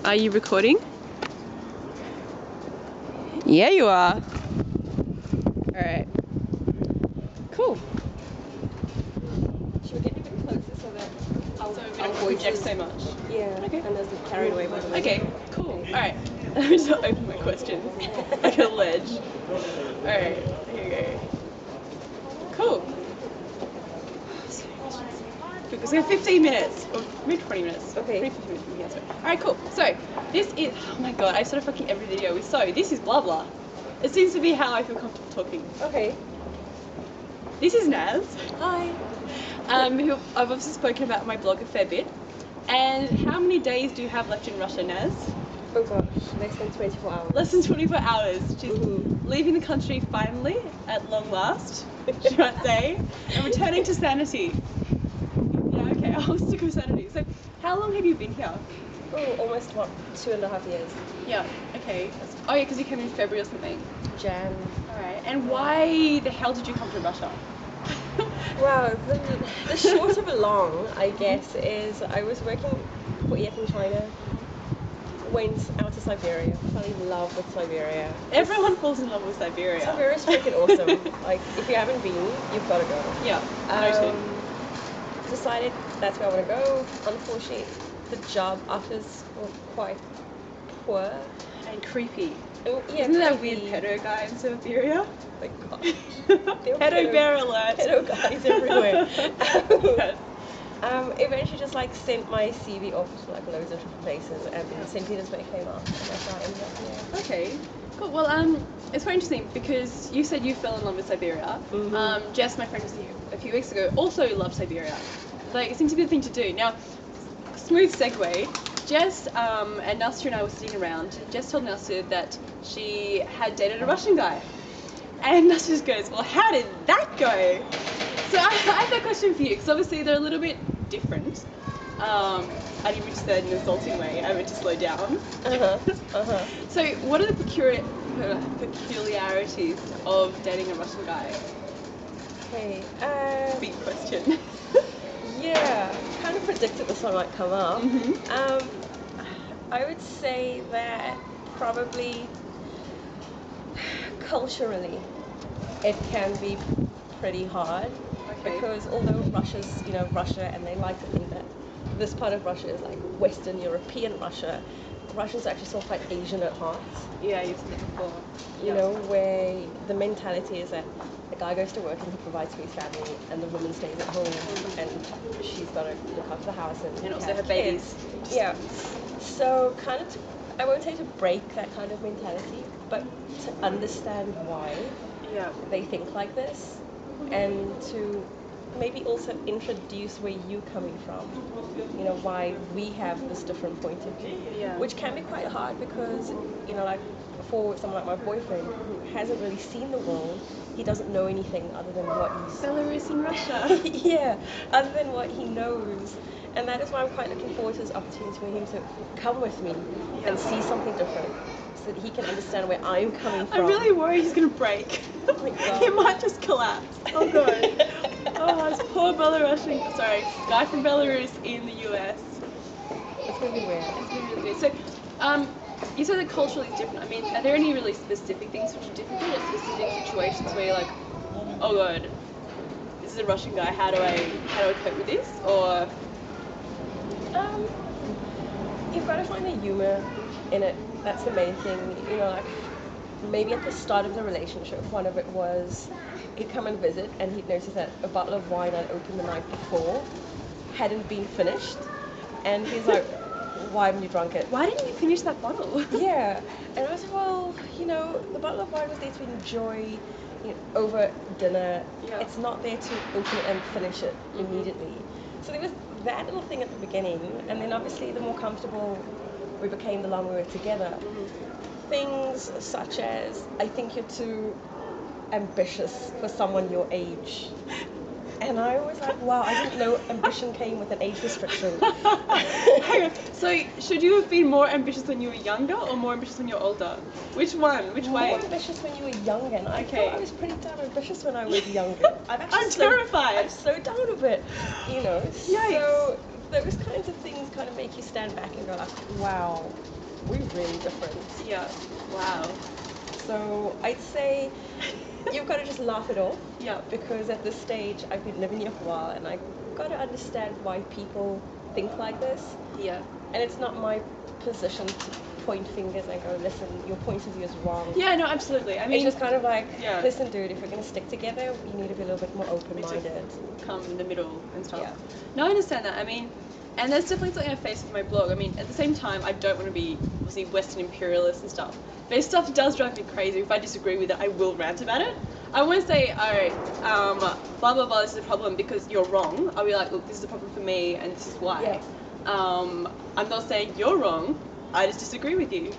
Are you recording? Yeah, you are. Alright. Cool. Should we get a bit closer so that So we our don't voices project so much. Yeah, Okay. and doesn't carry away by the wind. Okay, cool. Alright. Let me just open my questions. Like a ledge. Alright, here we go. Cool. Because we have 15 minutes, or maybe 20 minutes. Okay. Maybe 15 minutes from here. Alright, cool. So, this is, oh my god, I sort of fucking every video with so, this is blah blah. It seems to be how I feel comfortable talking. Okay. This is Naz. Hi. Who I've obviously spoken about my blog a fair bit. And how many days do you have left in Russia, Naz? Oh gosh, less than 24 hours. Less than 24 hours. She's Mhm. leaving the country finally, at long last, she might say, and returning to sanity. Yeah, okay, I'll stick with sanity. So, how long have you been here? Oh, almost what, 2.5 years. Yeah, okay. Oh yeah, because you came in February or something. Jan. Alright, and why the hell did you come to Russia? Wow, the short of it long, I guess, is I was working for EF in China, went out to Siberia, fell in love with Siberia. Everyone falls in love with Siberia. Siberia's freaking awesome. Like, if you haven't been, you've got to go. Yeah, noted. Decided that's where I want to go. Unfortunately, the job offers were quite poor. And creepy. Oh, yeah, Isn't that creepy. weird pedo guy in Siberia? My God. Pedo bear alert. Pedo guys everywhere. Yes. Eventually just like sent my CV off to like loads of different places, and St. Petersburg came up, and that's how I ended up here. Okay. Cool. Well, it's quite interesting because you said you fell in love with Siberia. Mhm. Jess, my friend, was here a few weeks ago, also loved Siberia. Like, it seems to be the thing to do. Now, smooth segue. Jess and Nasser and I were sitting around. Jess told Nasser that she had dated a Russian guy. And Nasser just goes, well, how did that go? So I have that question for you, because obviously they're a little bit different. I didn't mean to say that in an insulting way, I meant to slow down. So what are the peculiarities of dating a Russian guy? Okay. Big question. Yeah, kind of predicted this one might come up. Mhm. I would say that probably culturally it can be pretty hard. Okay. Because although Russia's, Russia, and they like to think that this part of Russia is like Western European Russia, Russia's actually still quite Asian at heart. Yeah, you've said it before. You know, where the mentality is that the guy goes to work and he provides for his family, and the woman stays at home and she's got to look after the house and also have have babies. kids. Yeah. So kind of, I won't say to break that kind of mentality, but to understand why Yeah. they think like this, and to maybe also introduce where you're coming from, why we have this different point of view, Yeah. which can be quite hard because, like for someone like my boyfriend who hasn't really seen the world, he doesn't know anything other than what he's Belarus and Russia. yeah, other than what he knows. And that is why I'm quite looking forward to this opportunity for him to come with me and see something different, so that he can understand where I'm coming from. I'm really worried he's gonna break. Oh my God. He might just collapse. Oh god. Oh, this poor Belarusian, sorry, guy from Belarus in the US. It's gonna be weird. It's been really weird. So, you said that culturally it's different. I mean, are there any really specific things which are difficult, or specific situations where you're like, oh god, this is a Russian guy. How do I cope with this? Or You've got to find the humor in it. That's the main thing. Like maybe at the start of the relationship, one of it was he'd come and visit and he'd noticed that a bottle of wine I'd opened the night before hadn't been finished, and he's like, why haven't you drunk it? why didn't you finish that bottle? Yeah, and I was like, well, the bottle of wine was there to enjoy, over dinner. Yeah. It's not there to open it and finish it immediately. So there was that little thing at the beginning, and then obviously the more comfortable we became the longer we were together. Things such as, I think you're too ambitious for someone your age. And I was like, wow, I didn't know ambition came with an age restriction. Hang on. So, should you have been more ambitious when you were younger or more ambitious when you're older? Which one? Which way? More ambitious when you were younger, and I Okay. thought I was pretty damn ambitious when I was younger. I'm terrified. I've slowed down a bit, Yikes. So those kinds of things kind of make you stand back and go like, wow, we're really different. Yeah. Wow. So I'd say you've got to just laugh it off. Yeah. Because at this stage, I've been living here for a while, and I got to understand why people think like this. Yeah. And it's not my position to point fingers and go, listen, your point of view is wrong. Yeah, no, absolutely. I mean, it's just kind of like, yeah. listen, dude, if we're going to stick together, you need to be a little bit more open-minded. Come in the middle and stuff. Yeah. No, I understand that. I mean, and that's definitely something I face with my blog. I mean, at the same time, I don't want to be, obviously, Western imperialist and stuff. But if stuff does drive me crazy, if I disagree with it, I will rant about it. I won't say, alright, blah, blah, blah, this is a problem because you're wrong. I'll be like, look, this is a problem for me and this is why. Yeah. I'm not saying you're wrong, I just disagree with you.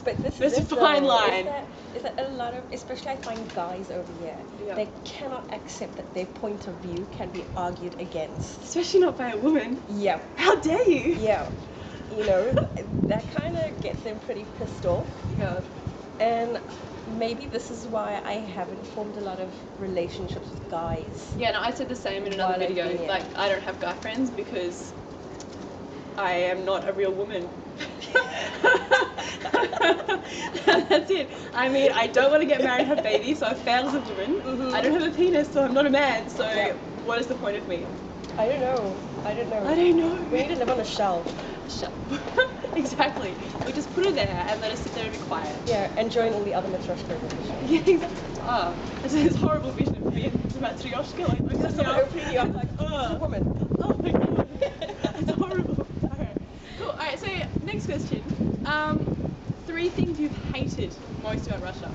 But this There's is a fine line. Is that a lot of, especially I find guys over here, Yeah. they cannot accept that their point of view can be argued against. Especially not by a woman. Yeah. How dare you? Yeah. You know, that kind of gets them pretty pissed off. Yeah. And maybe this is why I haven't formed a lot of relationships with guys. Yeah, no, I said the same in another While I've video. been here. Like, I don't have guy friends because I am not a real woman. That's it. I mean, I don't want to get married and have babies, so I failed as a woman. Mhm. I don't have a penis, so I'm not a man. So Yeah. what is the point of me? I don't know. I don't know. I don't know. We need to live on a shelf. Exactly. We just put her there and let her sit there and be quiet. Yeah, and join all the other Matryoshka revolutions. Yeah, exactly. Ah, it's this horrible vision of me and Matryoshka. Like, Just someone opening you up like, this is a woman. Oh my god. It's horrible. Alright. Cool. Alright, so next question. 3 things you've hated most about Russia.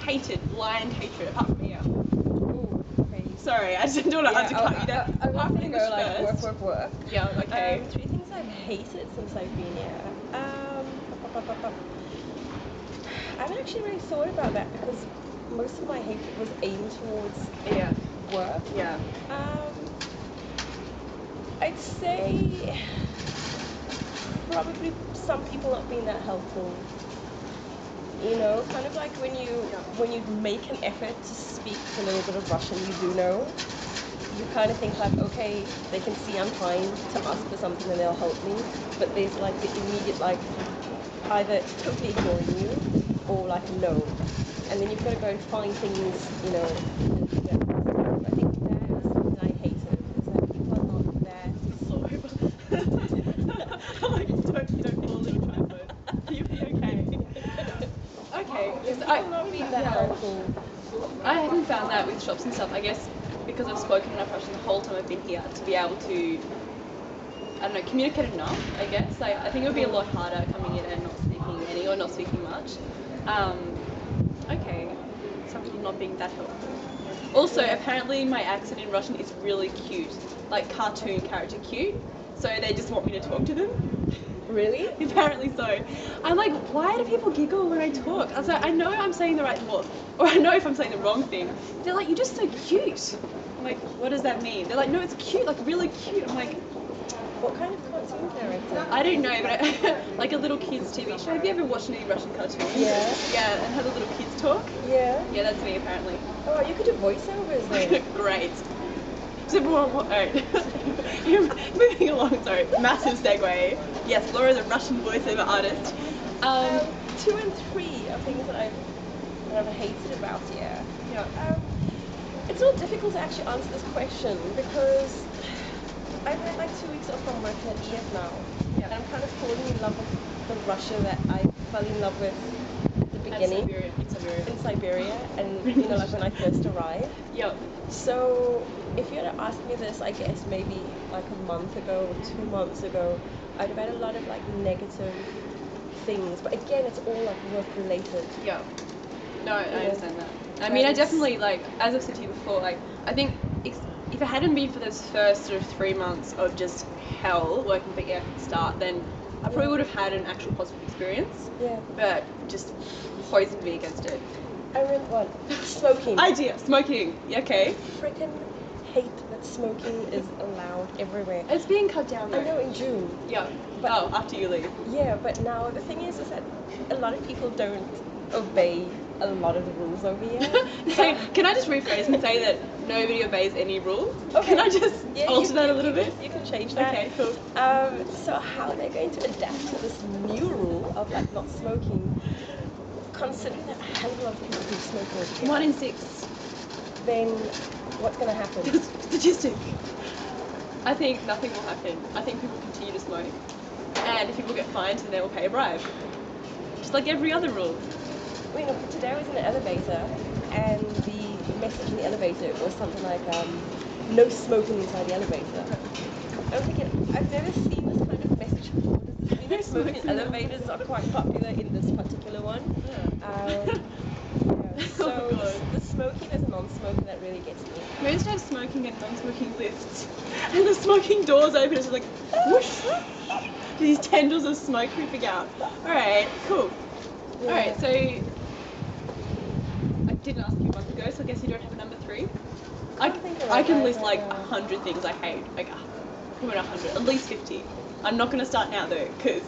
Hated, blind hatred, apart from here. Ooh, okay. Sorry, I just don't want to undercut you there. I'm Apart not from going to go like English work, work, work. Yeah, okay. 3 things I've hated since I've been here. I haven't actually really thought about that because most of my hatred was aimed towards Yeah. work. Yeah. I'd say probably some people not being that helpful. You know, kind of like when you make an effort to speak a little bit of Russian, you do know. You kind of think like, okay, they can see I'm trying to ask for something and they'll help me, but there's like the immediate like either totally ignoring you or like no, and then you've got to go and find things, you know. I think that is something I hated, is that people are not that. Sorry, but I'm like, don't feel a little tripod. You'll be okay. Okay. People not being that helpful. I haven't found that with shops and stuff. I guess because I've spoken enough Russian the whole time I've been here to be able to, I don't know, communicate enough, I guess. Like, I think it would be a lot harder coming in and not speaking any or not speaking much. Okay. Some people not being that helpful. Also, apparently my accent in Russian is really cute. Like cartoon character cute. So they just want me to talk to them. Really? Apparently so. I'm like, why do people giggle when I talk? I was like, I know I'm saying the right thing, or I know if I'm saying the wrong thing. They're like, you're just so cute. I'm like, what does that mean? They're like, no, it's cute, like really cute. I'm like, What kind of cartoon character? I don't know, but like a little kids TV show. Have you ever watched any Russian cartoons? Yeah. Yeah, and how the little kids talk? Yeah. Yeah, that's me apparently. Oh, you could do voiceovers then. Great. So, alright. Moving along, sorry. Massive segue. Yes, Laura's a Russian voiceover artist. 2 and 3 are things that I've hated about here. Yeah. It's a little difficult to actually answer this question because I've had like 2 weeks off from working at EF now. Yeah. And I'm kind of falling in love with the Russia that I fell in love with at the beginning. In Siberia. And you know, like when I first arrived. Yeah. So if you had asked me this, I guess maybe like a month ago or 2 months ago, I'd have had a lot of like negative things. But again, it's all like work related. Yeah. No, I understand that. I mean, I definitely, like, as I've said to you before, like, I think if it hadn't been for those first sort of 3 months of just hell working for EF at the start, then I probably would have had an actual positive experience. Yeah. But just poisoned me against it. I remember what? Smoking. Smoking. Yeah, okay. Freaking hate that smoking is allowed everywhere. It's being cut down though. I know in June. Yeah. But after you leave. Yeah, but now the thing is that a lot of people don't obey a lot of the rules over here. Hey, can I just rephrase and say that nobody obeys any rule? Okay. Can I just alter that a little bit? You can change that. Okay, cool. So how are they going to adapt to this new rule of like not smoking, considering that a hell of a lot of people do smoke over here? 1 in 6. Then what's going to happen? Because statistic. I think nothing will happen. I think people continue to smoke. And if people get fined, then they will pay a bribe. Just like every other rule. I mean, today I was in the elevator, and the message in the elevator was something like, no smoking inside the elevator. I'm thinking, I've never seen this kind of message before. Does this mean that smoking in elevators are quite popular in this particular one? Yeah. So the smoking as a non-smoker, that really gets me. We used to have smoking and non-smoking lifts. And the smoking doors open, it's just like, whoosh! These tendrils of smoke creeping out. Alright, cool. Yeah. Alright, so I didn't ask you a month ago, so I guess you don't have a number 3. I can list like 100 things I hate. Like, probably not 100, at least 50. I'm not going to start now though, because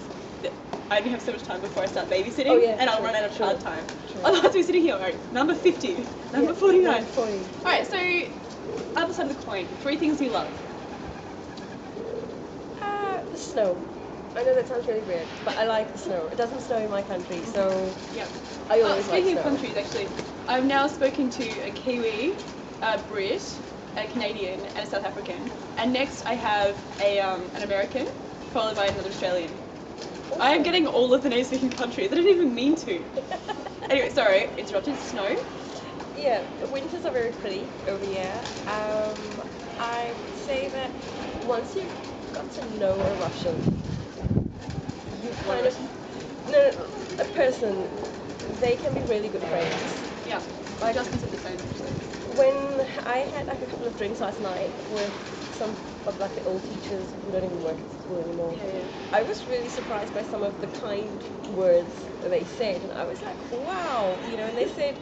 I only have so much time before I start babysitting, and I'll run out of child time. I'll have to be sitting here. Alright, number 50, number 49. 40. Alright, so other side of the coin, 3 things you love. The snow. I know that sounds really weird, but I like the snow. It doesn't snow in my country, so Yep. I always like Speaking snow. of countries, actually, I've now spoken to a Kiwi, a Brit, a Canadian, and a South African. And next I have an American, followed by another Australian. Awesome. I am getting all of the native-speaking countries. I didn't even mean to. Anyway, sorry, interrupted. Snow. Yeah, the winters are very pretty over here. I would say that once you've got to know a Russian, you kind of a person, they can be really good friends. Yeah, Like, Justin said the same. when I had like a couple of drinks last night with some of like the old teachers who don't even work at school anymore, I was really surprised by some of the kind words that they said, and I was like, wow, you know, and they said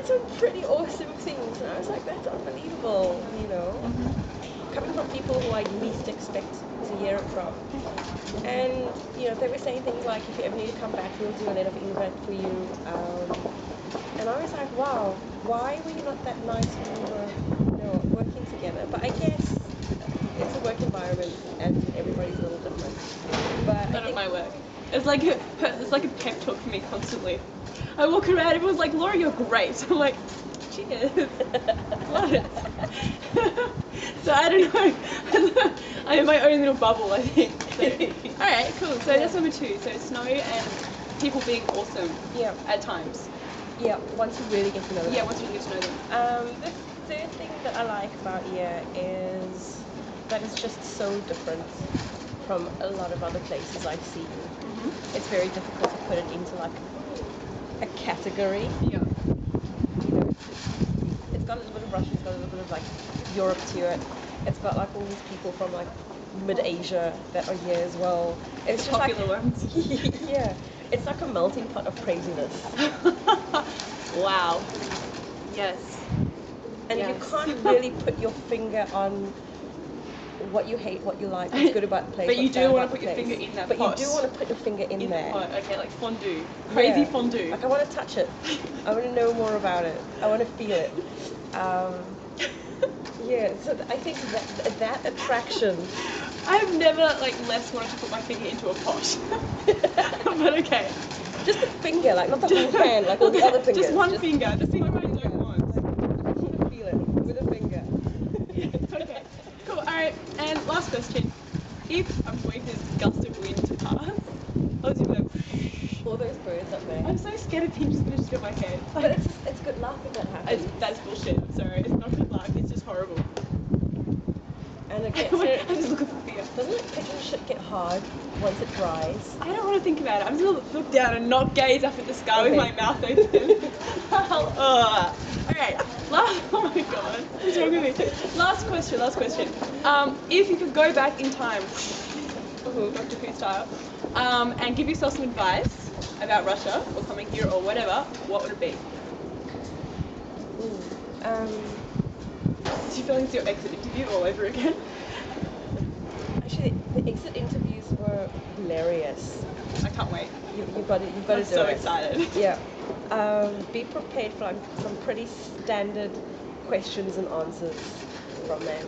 some pretty awesome things, and I was like, that's unbelievable, you know, coming from people who I least expect to hear it from. And you know, they were saying things like, if you ever need to come back, we'll do a letter of invite for you. And I was like, wow, why were you not that nice when we were, you know, working together? But I guess it's a work environment and everybody's a little different. But Not at my work. It's like a pep talk for me constantly. I walk around, everyone's like, Laura, you're great. I'm like, cheers. What? So I don't know. I'm in my own little bubble, I think. So, alright, cool. So that's number 2. So snow and people being awesome. Yeah. At times. Yeah, once you really get to know them. Yeah, once you get to know them. The third thing that I like about here is that it's just so different from a lot of other places I've seen. It's very difficult to put it into like a category. Yeah. You know, it's got a little bit of Russian, it's got a little bit of like Europe to it. It's got like all these people from like mid-Asia that are here as well. It's just Popular ones. yeah, it's like a melting pot of craziness. Wow. Yes. And Yes. you can't really put your finger on what you hate, what you like, what's good about the place. But you what's do bad want about to put the your place. finger in that But pot. you do want to put your finger in there. The pot. Okay, like fondue. Crazy fondue. Like I want to touch it. I want to know more about it. I want to feel it. Yeah, so I think that attraction. I've never like less wanted to put my finger into a pot. But okay. Just the finger, like not the whole hand, like all the other fingers. Just one finger. The finger I don't want. I just want to feel it with a finger. Okay. Cool. Alright, and last question. If I'm waiting for this gust of wind to pass, I'll do that. All those birds up there. I'm so scared a pinch is gonna just get my head. But it's good luck if that happens. That's bullshit. I'm sorry. It's not good luck. It's just horrible. And it gets I just look at the fear. doesn't it pigeon shit get hard once it dries? I don't want to think about it. I'm just gonna look down and not gaze up at the sky with my mouth open. Alright. Oh my god. What's wrong with me? Last question. If you could go back in time, Dr. Who style, and give yourself some advice about Russia or coming here or whatever, what would it be? Do you feel like it's your exit interview all over again? Actually, the exit interviews were hilarious. I can't wait. You've got to do it. I'm so excited. Yeah. Be prepared for like, some pretty standard questions and answers from them.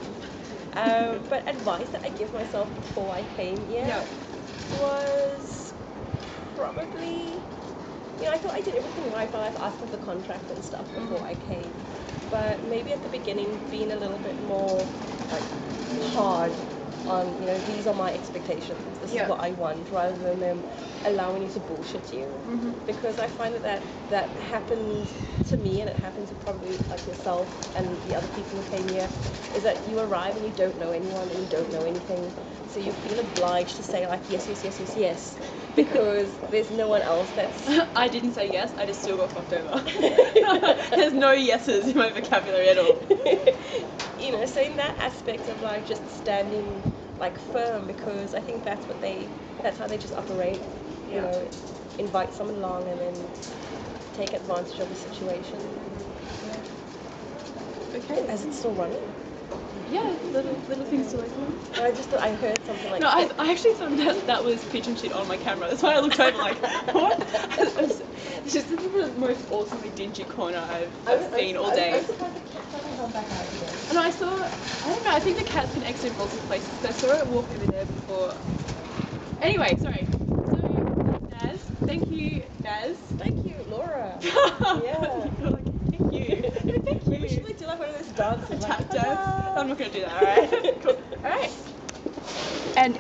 But advice that I give myself before I came here Yeah. was probably, I thought I did everything right, but I've asked for the contract and stuff before I came. But maybe at the beginning, being a little bit more like hard on, these are my expectations. This Yeah. is what I want, rather than them allowing you to bullshit you. Because I find that happens to me, and it happens to probably like yourself and the other people who came here, is that you arrive and you don't know anyone and you don't know anything. So you feel obliged to say like yes, yes, yes, yes, yes, because there's no one else that's I didn't say yes, I just still got fucked over. There's no yeses in my vocabulary at all. So in that aspect of like just standing like firm, because I think that's how they just operate. Yeah. Invite someone along and then take advantage of the situation. Okay. As it's still running. Yeah, little things to like. I just thought I heard something like No, I actually thought that was pigeon shit on my camera. That's why I looked over like, what? This is the most awesomely dingy corner I've seen all day. I'm surprised the cat hasn't come back out again. And I don't know, I think the cats can exit multiple places. I saw it walk over there before. Anyway, sorry. So, Naz, thank you, Naz. Thank you, Laura. Yeah. Thank you. Thank you. Maybe should we do like one of those dances? Tap Like, dance? ta-da! I'm not going to do that, alright? Cool. Alright. And